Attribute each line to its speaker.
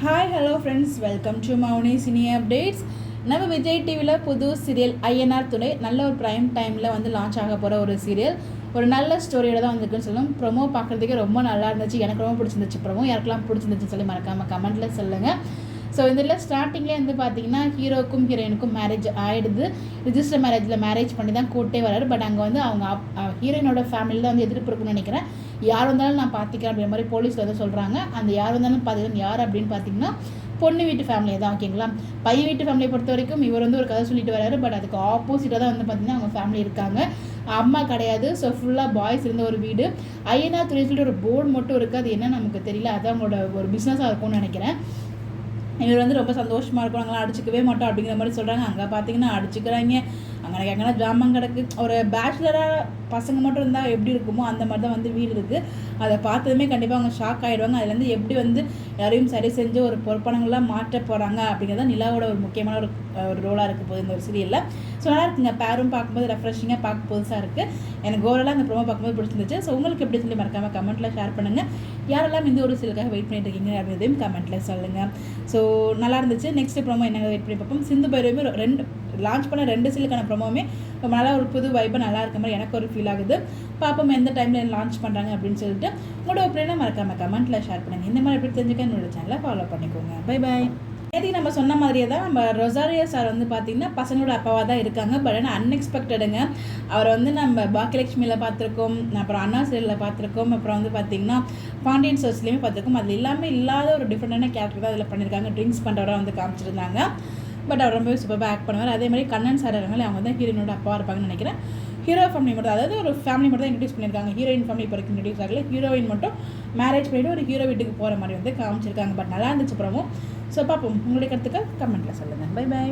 Speaker 1: Hi hello friends, welcome to Mouni cine updates. நம்ம விஜய் டிவியில் புது சீரியல் ஐஎன்ஆர் துணை நல்ல ஒரு ப்ரைம் டைமில் வந்து லான்ச் ஆக போகிற ஒரு சீரியல். ஒரு நல்ல ஸ்டோரியோட தான் வந்துருக்குன்னு சொல்லணும். ப்ரொமோ பார்க்குறதுக்கே ரொம்ப நல்லா இருந்துச்சு. எனக்கு ரொம்ப பிடிச்சிருந்துச்சு. ப்ரொமோ யாருக்கெல்லாம் பிடிச்சிருந்துச்சுன்னு சொல்லி மறக்காமல் கமெண்ட்டில் சொல்லுங்கள். ஸோ இதில் ஸ்டார்டிங்லேயே வந்து பார்த்தீங்கன்னா ஹீரோக்கும் ஹீரோயினுக்கும் மேரேஜ் ஆகிடுது. ரிஜிஸ்டர் மேரேஜ் பண்ணி தான் கூட்டே வராரு. பட் அங்கே வந்து அவங்க ஹீரோயினோட ஃபேமிலியில் தான் வந்து எதிர்ப்பு இருக்குன்னு நினைக்கிறேன். யார் வந்தாலும் நான் பார்த்துக்கிறேன் அப்படின்ற மாதிரி போலீஸில் வந்து சொல்கிறாங்க. அந்த யார் வந்தாலும் பார்த்துக்கிறேன் யார் அப்படின்னு பார்த்தீங்கன்னா பொண்ணு வீட்டு ஃபேமிலியை தான். ஓகேங்களா, பையன் வீட்டு ஃபேமிலியை பொறுத்த வரைக்கும் இவர் வந்து ஒரு கதை சொல்லிட்டு வராரு. பட் அதுக்கு ஆப்போசிட்டாக தான் வந்து பார்த்தீங்கன்னா அவங்க ஃபேமிலி இருக்காங்க. அம்மா கிடையாது. ஸோ ஃபுல்லாக பாய்ஸ் இருந்த ஒரு வீடு. ஐஎன்ஆர் துணை சொல்லிட்டு ஒரு போர்டு மட்டும் இருக்குது. அது என்ன நமக்கு தெரியல. அது அவங்களோட ஒரு பிஸ்னஸாக இருக்கும்னு நினைக்கிறேன். இவர் வந்து ரொம்ப சந்தோஷமாக இருக்கும். நாங்களாம் அடிச்சிக்கவே மாட்டோம் அப்படிங்கிற மாதிரி சொல்கிறாங்க. அங்கே பார்த்தீங்கன்னா அடிச்சுக்கிறாங்க. அங்கே எங்கன்னா ஜாமான் கிடக்கு. ஒரு பேச்சுலராக பசங்க மட்டும் இருந்தால் எப்படி இருக்குமோ அந்த மாதிரி தான் வந்து வீடு இருக்குது. அதை பார்த்ததுமே கண்டிப்பாக அவங்க ஷாக் ஆகிடுவாங்க. அதுலேருந்து எப்படி வந்து யாரையும் சரி செஞ்சு ஒரு பொறுப்பானங்களாம் மாற்ற போகிறாங்க அப்படிங்கிறத நிலாவோட ஒரு முக்கியமான ஒரு ரோலாக இருக்குது போகுது இந்த ஒரு சீரியலில். ஸோ நல்லா இருக்குங்க. பேரும் பார்க்கும்போது ரெஃப்ரெஷிங்காக பார்க்க புதுசாக இருக்குது. எனக்கு ஓவராலாக அந்த ப்ரோமோ பார்க்கும்போது பிடிச்சிருந்துச்சு. ஸோ உங்களுக்கு எப்படி சொல்லி மறக்காமல் கமெண்ட்டில் ஷேர் பண்ணுங்கள். யாரெல்லாம் இந்த ஒரு சீரியலுக்காக வெயிட் பண்ணிட்டு இருக்கீங்க அப்படின்றதையும் கமெண்ட்டில் சொல்லுங்கள். ஸோ நல்லா இருந்துச்சு. நெக்ஸ்ட் ப்ரோமோ என்னங்க வெயிட் பண்ணி பார்ப்போம். சிந்து பைரவி லான்ச் பண்ண 2 சீரியலுக்கான ப்ரோமோவுமே ரொம்ப நல்லா ஒரு புது வைப்பாக நல்லா இருக்க மாதிரி எனக்கு ஒரு ஃபீல் ஆகுது. பார்ப்போம் எந்த டைமில் லான்ச் பண்ணுறாங்க அப்படின்னு சொல்லிட்டு. உங்களோட ஒப்பீனியனை மறக்காமல் கமெண்ட்டில் ஷேர் பண்ணுங்கள். இந்த மாதிரி எப்படி தெரிஞ்சுக்க என்னோட சேனலை ஃபாலோ பண்ணிக்கோங்க. Bye bye. நேற்று நம்ம சொன்ன மாதிரியே தான் நம்ம ரொசாரியோ சார் வந்து பார்த்திங்கன்னா பசங்களோட அப்பாவாக தான் இருக்காங்க. பட் ஆனால் அன்எக்ஸ்பெக்டடுங்க. அவரை வந்து நம்ம பாக்கியலட்சுமியில் பார்த்துருக்கோம், அப்புறம் அண்ணா சீரியலில் பார்த்துருக்கோம், அப்புறம் வந்து பார்த்திங்கன்னா பாண்டியன் சோர்ஸ்லேயுமே பார்த்துருக்கோம். அதில் எல்லாமே இல்லாத ஒரு டிஃப்ரெண்டான கேரக்டர் தான் அதில் பண்ணியிருக்காங்க. ட்ரிங்க்ஸ் பண்ணுறவராக வந்து காமிச்சிருந்தாங்க. பட் அவர் ரொம்பவே சூப்பராக ஆக்ட் பண்ணுவார். அதே மாதிரி கண்ணன் சார் இருக்காங்களே, அவங்க தான் ஹீரோயினோட அப்பாவாக இருப்பாங்கன்னு நினைக்கிறேன். ஹீரோ ஃபேமிலி மட்டும், அதாவது ஒரு ஃபேமிலி மட்டும் தான் இன்ட்ரடியூஸ் பண்ணியிருக்காங்க. ஹீரோயின் ஃபேமிலி இப்போ இன்ட்ரடியூஸ் ஆகல. ஹீரோயின் மட்டும் மேரேஜ் பண்ணிவிட்டு ஒரு ஹீரோ வீட்டுக்கு போகிற மாதிரி வந்து காமிச்சிருக்காங்க. பட் நல்லா இருந்துச்சு ப்ரோமோ. ஸோ பார்ப்போம். உங்களுடைய கருத்துக்கள் கமெண்ட்டில் சொல்லுங்கள். Bye bye.